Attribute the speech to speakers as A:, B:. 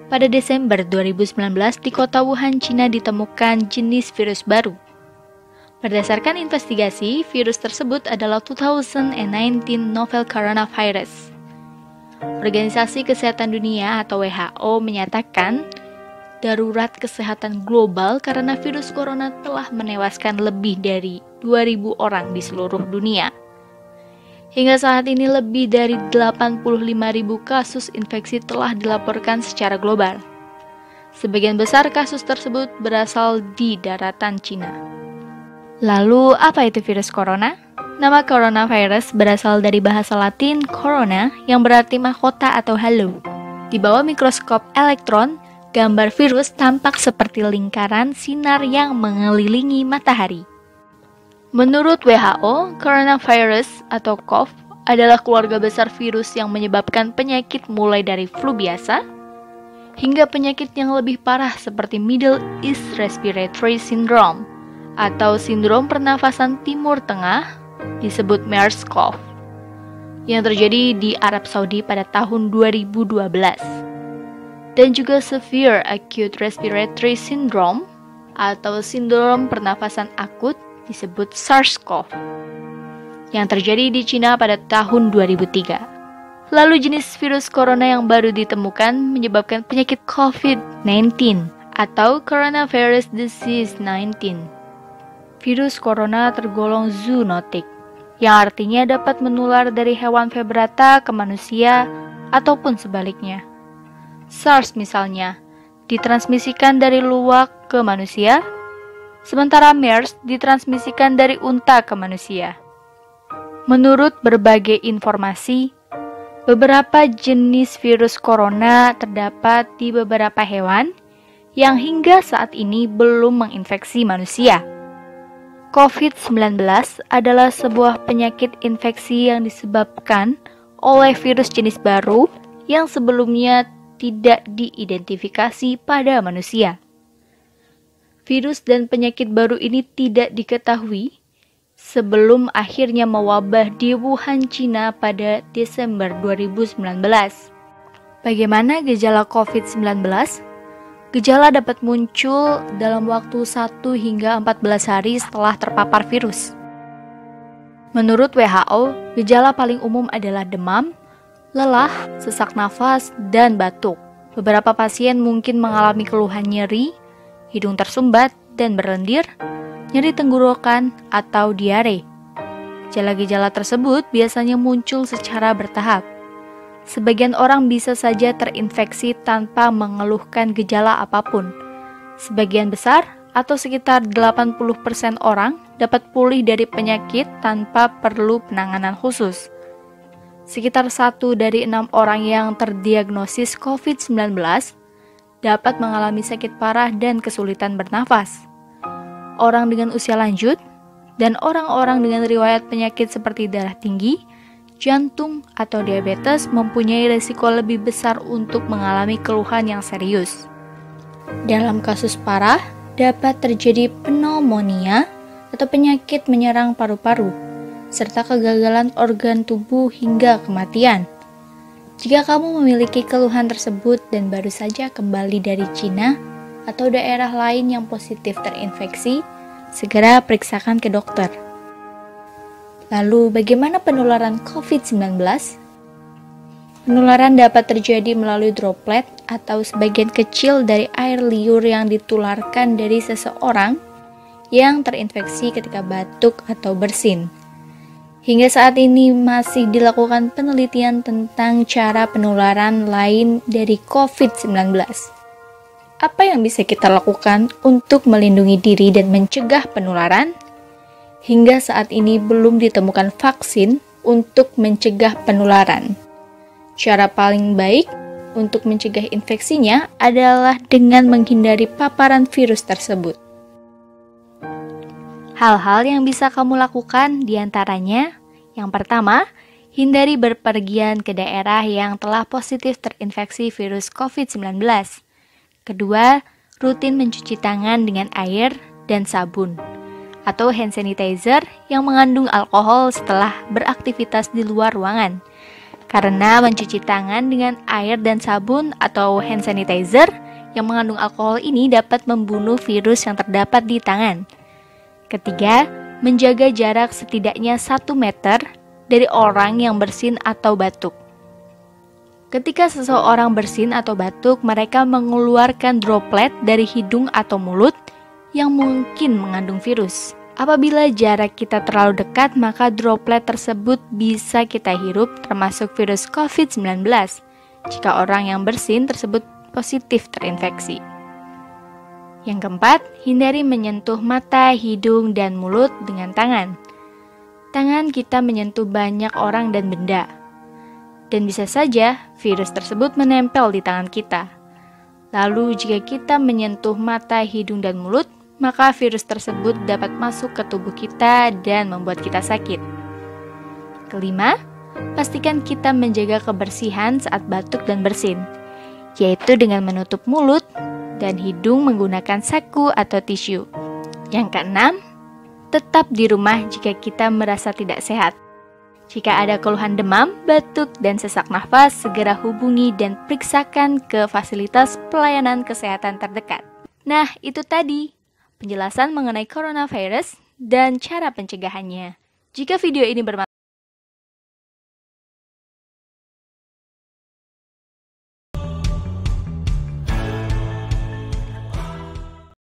A: Pada Desember 2019 di kota Wuhan, Cina ditemukan jenis virus baru. Berdasarkan investigasi, virus tersebut adalah 2019 novel coronavirus. Organisasi Kesehatan Dunia atau WHO menyatakan darurat kesehatan global karena virus corona telah menewaskan lebih dari 2.000 orang di seluruh dunia. Hingga saat ini lebih dari 85.000 kasus infeksi telah dilaporkan secara global. Sebagian besar kasus tersebut berasal di daratan Cina. Lalu, apa itu virus corona? Nama coronavirus berasal dari bahasa Latin corona yang berarti mahkota atau halo. Di bawah mikroskop elektron, gambar virus tampak seperti lingkaran sinar yang mengelilingi matahari. Menurut WHO, coronavirus atau COV adalah keluarga besar virus yang menyebabkan penyakit mulai dari flu biasa hingga penyakit yang lebih parah seperti Middle East Respiratory Syndrome atau sindrom pernafasan Timur Tengah disebut MERS-CoV yang terjadi di Arab Saudi pada tahun 2012 dan juga Severe Acute Respiratory Syndrome atau sindrom pernafasan akut disebut SARS-CoV yang terjadi di Cina pada tahun 2003. Lalu jenis virus corona yang baru ditemukan menyebabkan penyakit COVID-19 atau Coronavirus Disease 19. Virus corona tergolong zoonotik, yang artinya dapat menular dari hewan vertebrata ke manusia ataupun sebaliknya. SARS misalnya, ditransmisikan dari luwak ke manusia, sementara MERS ditransmisikan dari unta ke manusia. Menurut berbagai informasi, beberapa jenis virus corona terdapat di beberapa hewan yang hingga saat ini belum menginfeksi manusia. COVID-19 adalah sebuah penyakit infeksi yang disebabkan oleh virus jenis baru yang sebelumnya tidak diidentifikasi pada manusia. Virus dan penyakit baru ini tidak diketahui sebelum akhirnya mewabah di Wuhan, Cina pada Desember 2019. Bagaimana gejala COVID-19? Gejala dapat muncul dalam waktu 1 hingga 14 hari setelah terpapar virus. Menurut WHO, gejala paling umum adalah demam, lelah, sesak nafas, dan batuk. Beberapa pasien mungkin mengalami keluhan nyeri, hidung tersumbat dan berlendir, nyeri tenggorokan, atau diare. Gejala-gejala tersebut biasanya muncul secara bertahap. Sebagian orang bisa saja terinfeksi tanpa mengeluhkan gejala apapun. Sebagian besar, atau sekitar 80% orang, dapat pulih dari penyakit tanpa perlu penanganan khusus. Sekitar 1 dari 6 orang yang terdiagnosis COVID-19 dapat mengalami sakit parah dan kesulitan bernafas. Orang dengan usia lanjut dan orang-orang dengan riwayat penyakit seperti darah tinggi, jantung, atau diabetes mempunyai risiko lebih besar untuk mengalami keluhan yang serius. Dalam kasus parah, dapat terjadi pneumonia atau penyakit menyerang paru-paru, serta kegagalan organ tubuh hingga kematian. Jika kamu memiliki keluhan tersebut dan baru saja kembali dari Cina atau daerah lain yang positif terinfeksi, segera periksakan ke dokter. Lalu, bagaimana penularan COVID-19? Penularan dapat terjadi melalui droplet atau sebagian kecil dari air liur yang ditularkan dari seseorang yang terinfeksi ketika batuk atau bersin. Hingga saat ini masih dilakukan penelitian tentang cara penularan lain dari COVID-19. Apa yang bisa kita lakukan untuk melindungi diri dan mencegah penularan? Hingga saat ini belum ditemukan vaksin untuk mencegah penularan. Cara paling baik untuk mencegah infeksinya adalah dengan menghindari paparan virus tersebut. Hal-hal yang bisa kamu lakukan diantaranya, yang pertama, hindari berpergian ke daerah yang telah positif terinfeksi virus COVID-19. Kedua, rutin mencuci tangan dengan air dan sabun atau hand sanitizer yang mengandung alkohol setelah beraktivitas di luar ruangan. Karena mencuci tangan dengan air dan sabun atau hand sanitizer yang mengandung alkohol ini dapat membunuh virus yang terdapat di tangan. Ketiga, menjaga jarak setidaknya 1 meter dari orang yang bersin atau batuk. Ketika seseorang bersin atau batuk, mereka mengeluarkan droplet dari hidung atau mulut yang mungkin mengandung virus. Apabila jarak kita terlalu dekat, maka droplet tersebut bisa kita hirup, termasuk virus COVID-19, jika orang yang bersin tersebut positif terinfeksi. Yang keempat, hindari menyentuh mata, hidung, dan mulut dengan tangan. Tangan kita menyentuh banyak orang dan benda, dan bisa saja virus tersebut menempel di tangan kita. Lalu jika kita menyentuh mata, hidung, dan mulut, maka virus tersebut dapat masuk ke tubuh kita dan membuat kita sakit. Kelima, pastikan kita menjaga kebersihan saat batuk dan bersin, yaitu dengan menutup mulut dan hidung menggunakan saku atau tisu. Yang keenam, tetap di rumah jika kita merasa tidak sehat. Jika ada keluhan demam, batuk, dan sesak nafas, segera hubungi dan periksakan ke fasilitas pelayanan kesehatan terdekat. Nah, itu tadi penjelasan mengenai coronavirus dan cara pencegahannya. Jika video ini bermanfaat,